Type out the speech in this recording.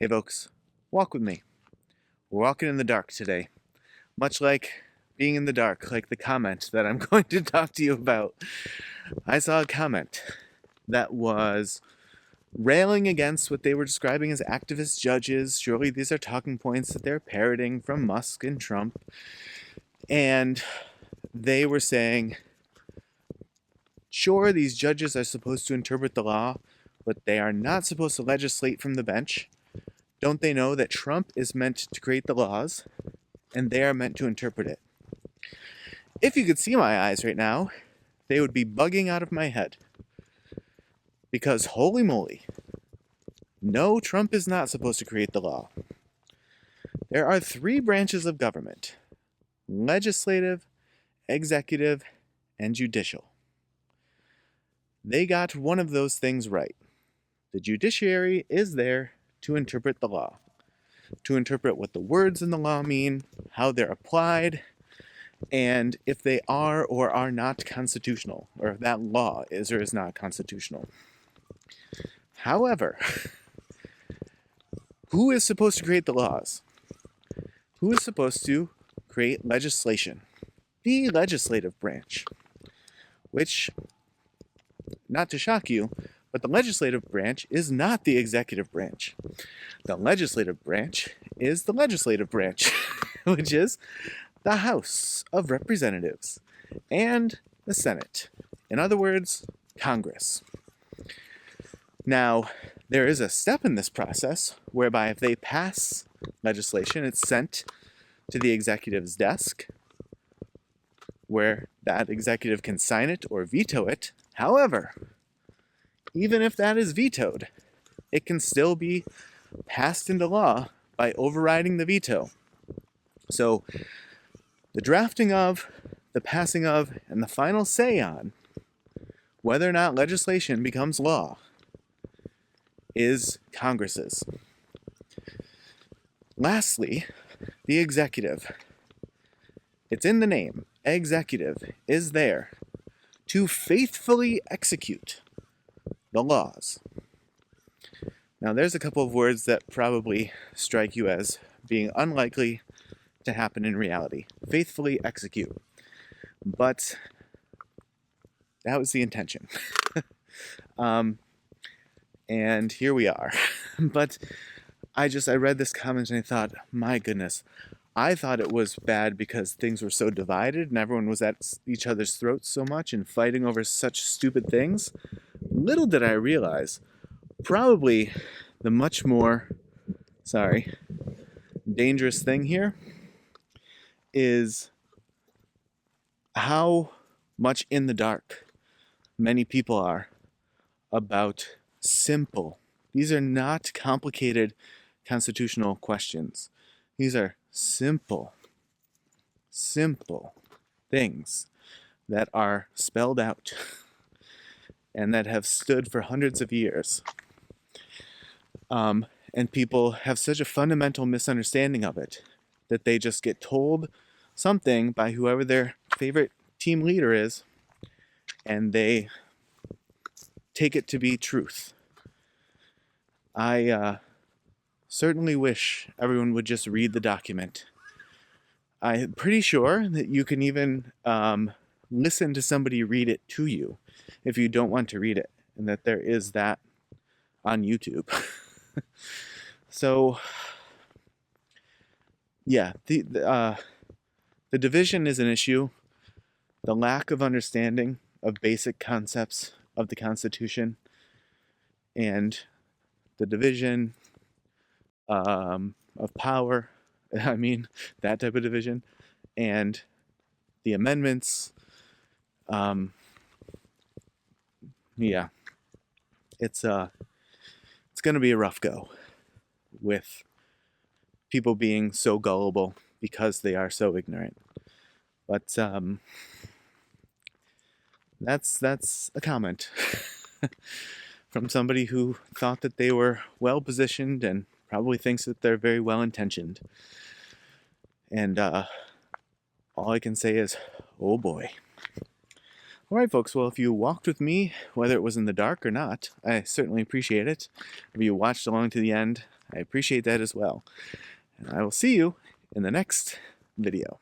Hey folks, walk with me. We're walking in the dark today. Much like being in the dark, like the comment that I'm going to talk to you about. I saw a comment that was railing against what they were describing as activist judges. Surely these are talking points that they're parroting from Musk and Trump. And they were saying, sure, these judges are supposed to interpret the law, but they are not supposed to legislate from the bench. Don't they know that Trump is meant to create the laws, and they are meant to interpret it? If you could see my eyes right now, they would be bugging out of my head. Because holy moly, no, Trump is not supposed to create the law. There are three branches of government: legislative, executive, and judicial. They got one of those things right. The judiciary is there to interpret the law, to interpret what the words in the law mean, how they're applied, and if they are or are not constitutional, or if that law is or is not constitutional. However, who is supposed to create the laws? Who is supposed to create legislation? The legislative branch, which, not to shock you, but the legislative branch is not the executive branch. The legislative branch is the legislative branch, which is the House of Representatives and the Senate. In other words, Congress. Now, there is a step in this process whereby if they pass legislation, it's sent to the executive's desk, where that executive can sign it or veto it. However, even if that is vetoed, it can still be passed into law by overriding the veto. So the drafting of, the passing of, and the final say on whether or not legislation becomes law is Congress's. Lastly, the executive. It's in the name. Executive is there to faithfully execute the laws. Now, there's a couple of words that probably strike you as being unlikely to happen in reality. Faithfully execute. But that was the intention. And here we are. But I read this comment and I thought, my goodness, I thought it was bad because things were so divided and everyone was at each other's throats so much and fighting over such stupid things. Little did I realize, probably the much more, dangerous thing here is how much in the dark many people are about simple. These are not complicated constitutional questions. These are simple things that are spelled out and that have stood for hundreds of years. And people have such a fundamental misunderstanding of it that they just get told something by whoever their favorite team leader is, and they take it to be truth. I certainly wish everyone would just read the document. I'm pretty sure that you can even listen to somebody read it to you if you don't want to read it, and that there is that on YouTube. So, yeah, the division is an issue. The lack of understanding of basic concepts of the Constitution and the division of power, that type of division, and the amendments, it's going to be a rough go with people being so gullible because they are so ignorant. But that's a comment from somebody who thought that they were well positioned and probably thinks that they're very well intentioned. And all I can say is, oh boy. Alright folks, well if you walked with me, whether it was in the dark or not, I certainly appreciate it. If you watched along to the end, I appreciate that as well. And I will see you in the next video.